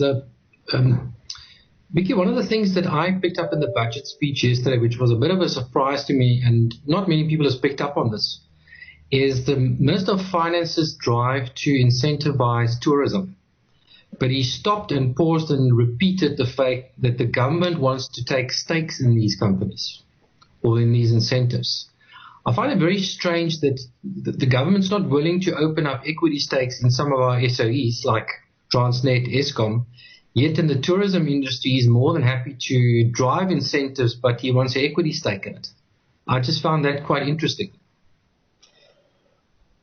Vicky, one of the things that I picked up in the budget speech yesterday, which was a bit of a surprise to me, and not many people have picked up on this, is the Minister of Finance's drive to incentivize tourism. But he stopped and paused and repeated the fact that the government wants to take stakes in these companies or in these incentives. I find it very strange that the government's not willing to open up equity stakes in some of our SOEs like Transnet, Eskom, yet in the tourism industry he's more than happy to drive incentives, but he wants an equity stake in it. I just found that quite interesting.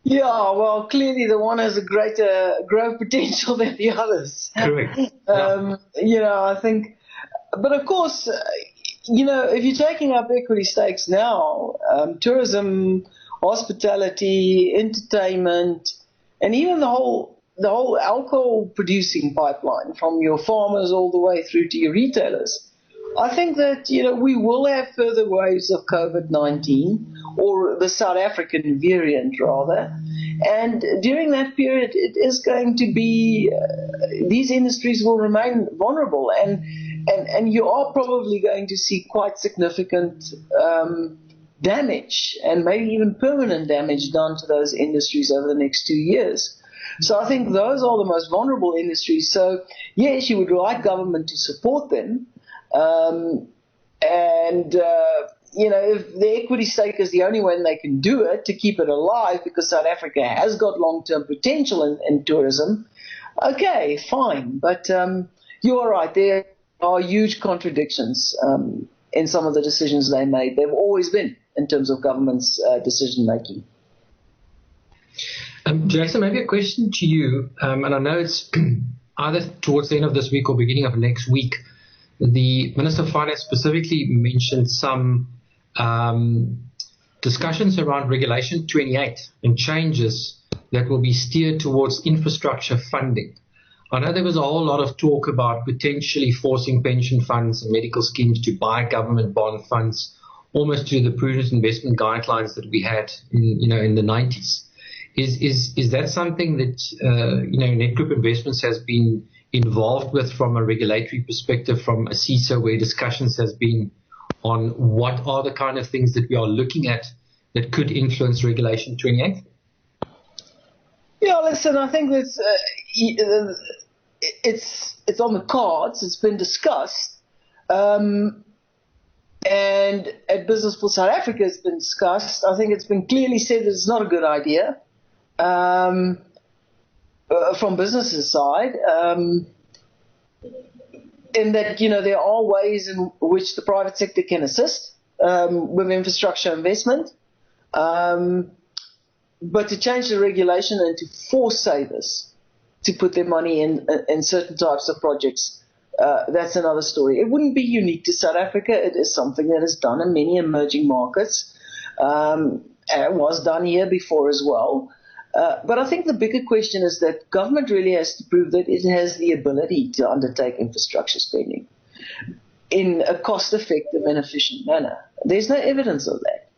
Yeah, well, clearly the one has a greater growth potential than the others. Correct. I think, but of course, if you're taking up equity stakes now, tourism, hospitality, entertainment, and even the whole alcohol producing pipeline from your farmers all the way through to your retailers, I think that, we will have further waves of COVID-19, or the South African variant rather. And during that period, it is going to be, these industries will remain vulnerable. And you are probably going to see quite significant damage and maybe even permanent damage done to those industries over the next 2 years. So I think those are the most vulnerable industries. So yes, you would like government to support them. If the equity stake is the only way they can do it to keep it alive, because South Africa has got long-term potential in tourism, okay, fine. But you're right, there are huge contradictions in some of the decisions they made. They've always been in terms of government's decision-making. Jason, maybe a question to you, and I know it's either towards the end of this week or beginning of next week, the Minister of Finance specifically mentioned some discussions around Regulation 28 and changes that will be steered towards infrastructure funding. I know there was a whole lot of talk about potentially forcing pension funds and medical schemes to buy government bond funds, almost to the prudent investment guidelines that we had in the 90s. Is that something that Nedgroup Investments has been involved with from a regulatory perspective, from a CISA, where discussions has been on what are the kind of things that we are looking at that could influence Regulation 28? Yeah, listen, I think that's it's on the cards. It's been discussed, and at Business for South Africa, it's been discussed. I think it's been clearly said that it's not a good idea from businesses' side. In that, there are ways in which the private sector can assist with infrastructure investment. But to change the regulation and to force savers to put their money in certain types of projects, that's another story. It wouldn't be unique to South Africa. It is something that is done in many emerging markets. And it was done here before as well. But I think the bigger question is that government really has to prove that it has the ability to undertake infrastructure spending in a cost-effective and efficient manner. There's no evidence of that.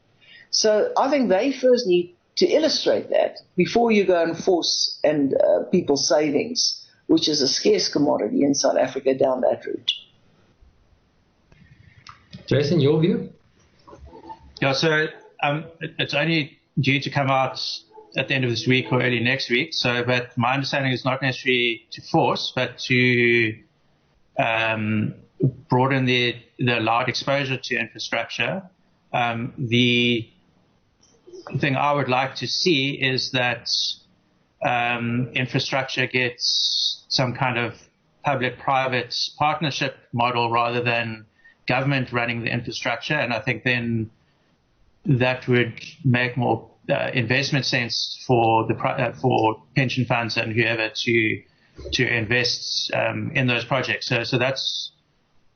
So I think they first need to illustrate that before you go and force people's savings, which is a scarce commodity in South Africa, down that route. Jason, your view? Yeah, so it's only due to come out at the end of this week or early next week. So, but my understanding is not necessarily to force, but to broaden the allowed exposure to infrastructure. The thing I would like to see is that infrastructure gets some kind of public-private partnership model rather than government running the infrastructure, and I think then that would make more investment sense for pension funds and whoever to invest in those projects. So that's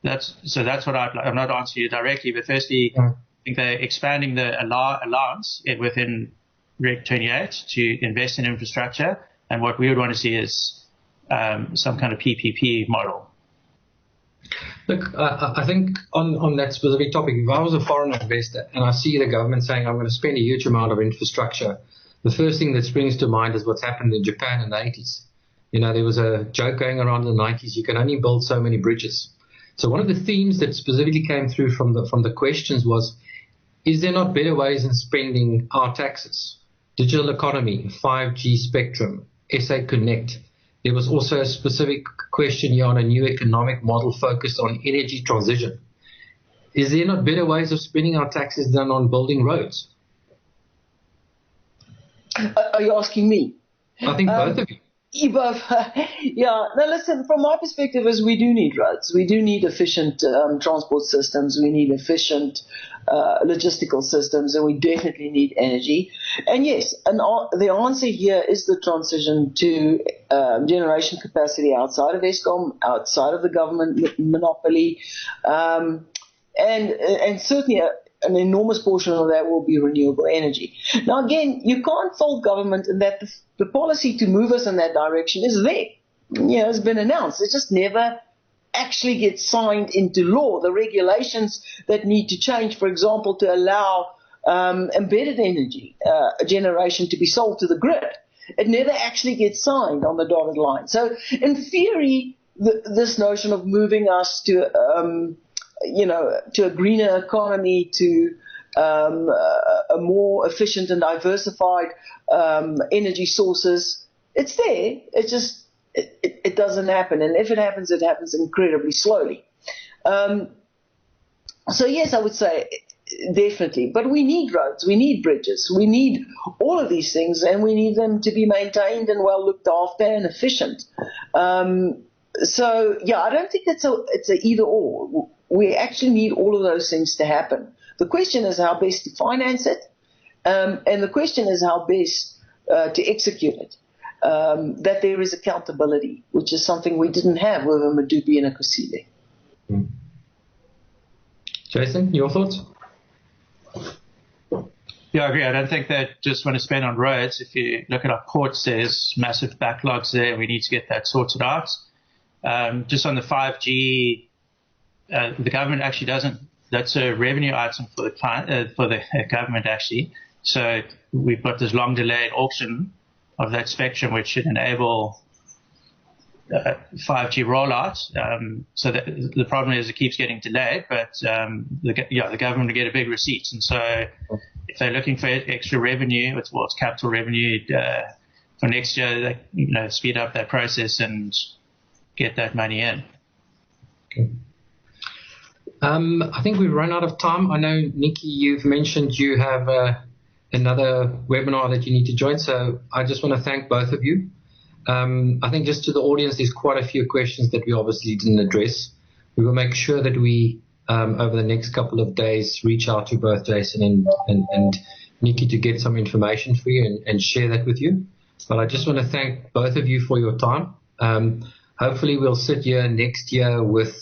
what I'm not answering you directly, but firstly, I think they're expanding the allowance within Reg 28 to invest in infrastructure, and what we would want to see is some kind of PPP model. Look, I think on that specific topic, if I was a foreign investor and I see the government saying I'm going to spend a huge amount of infrastructure, the first thing that springs to mind is what's happened in Japan in the 80s. There was a joke going around in the 90s, you can only build so many bridges. So one of the themes that specifically came through from the questions was, is there not better ways in spending our taxes? Digital economy, 5G spectrum, SA Connect. There was also a specific question here on a new economic model focused on energy transition. Is there not better ways of spending our taxes than on building roads? Are you asking me? I think both of you. You both. Yeah. Now, listen, from my perspective is we do need roads. We do need efficient transport systems. We need efficient logistical systems, and we definitely need energy. And yes, the answer here is the transition to generation capacity outside of ESCOM, outside of the government monopoly, and certainly an enormous portion of that will be renewable energy. Now, again, you can't fault government in that the policy to move us in that direction is there. It's been announced. It just never actually gets signed into law. The regulations that need to change, for example, to allow embedded energy generation to be sold to the grid, it never actually gets signed on the dotted line. So, in theory, this notion of moving us to a greener economy, to a more efficient and diversified energy sources, it's there. It's just it doesn't happen, and if it happens incredibly slowly. So yes, I would say definitely, but we need roads, we need bridges, we need all of these things, and we need them to be maintained and well looked after and efficient. So yeah, I don't think it's a either or. We actually need all of those things to happen. The question is how best to finance it, and the question is how best to execute it. that there is accountability, which is something we didn't have with a Medupi and a Kusile. Jason, your thoughts? Yeah, I agree. I don't think that just want to spend on roads. If you look at our ports, there's massive backlogs there. We need to get that sorted out. Just on the 5G, the government actually doesn't. That's a revenue item for the client, for the government actually. So we've got this long delayed auction of that spectrum, which should enable 5G rollout. So the problem is it keeps getting delayed, but the government will get a big receipt. And so if they're looking for extra revenue, it's capital revenue for next year, they speed up that process and get that money in. Okay. I think we've run out of time. I know, Nicky, you've mentioned you have another webinar that you need to join, so I just want to thank both of you. I think just to the audience, there's quite a few questions that we obviously didn't address. We will make sure that we, over the next couple of days, reach out to both Jason and Nicky to get some information for you and share that with you. But I just want to thank both of you for your time. Hopefully we'll sit here next year with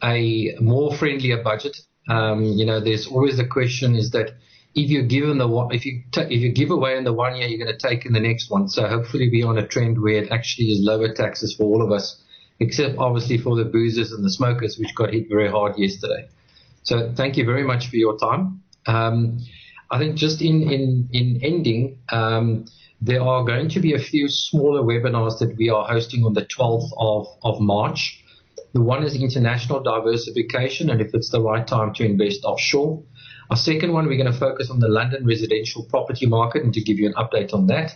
a more friendlier budget. There's always the question is that if you give away in the one year, you're going to take in the next one. So hopefully we're on a trend where it actually is lower taxes for all of us, except obviously for the boozers and the smokers, which got hit very hard yesterday. So thank you very much for your time. I think just in ending, there are going to be a few smaller webinars that we are hosting on the 12th of March. The one is international diversification and if it's the right time to invest offshore. Our second one, we're going to focus on the London residential property market and to give you an update on that.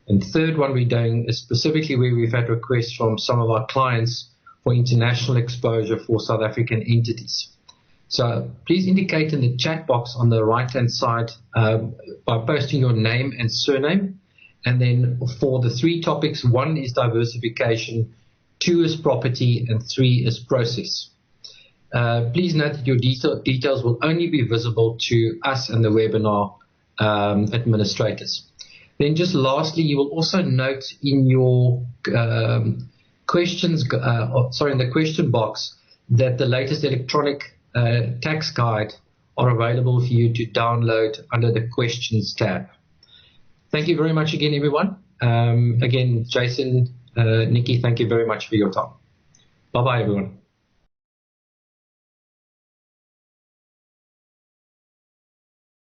And third one we're doing is specifically where we've had requests from some of our clients for international exposure for South African entities. So please indicate in the chat box on the right-hand side by posting your name and surname. And then for the three topics, one is diversification, 2 is property, and 3 is process. Please note that your details will only be visible to us and the webinar administrators. Then just lastly, you will also note in your questions, in the question box that the latest electronic tax guide are available for you to download under the questions tab. Thank you very much again, everyone. Again, Jason, Nicky, thank you very much for your time. Bye-bye, everyone.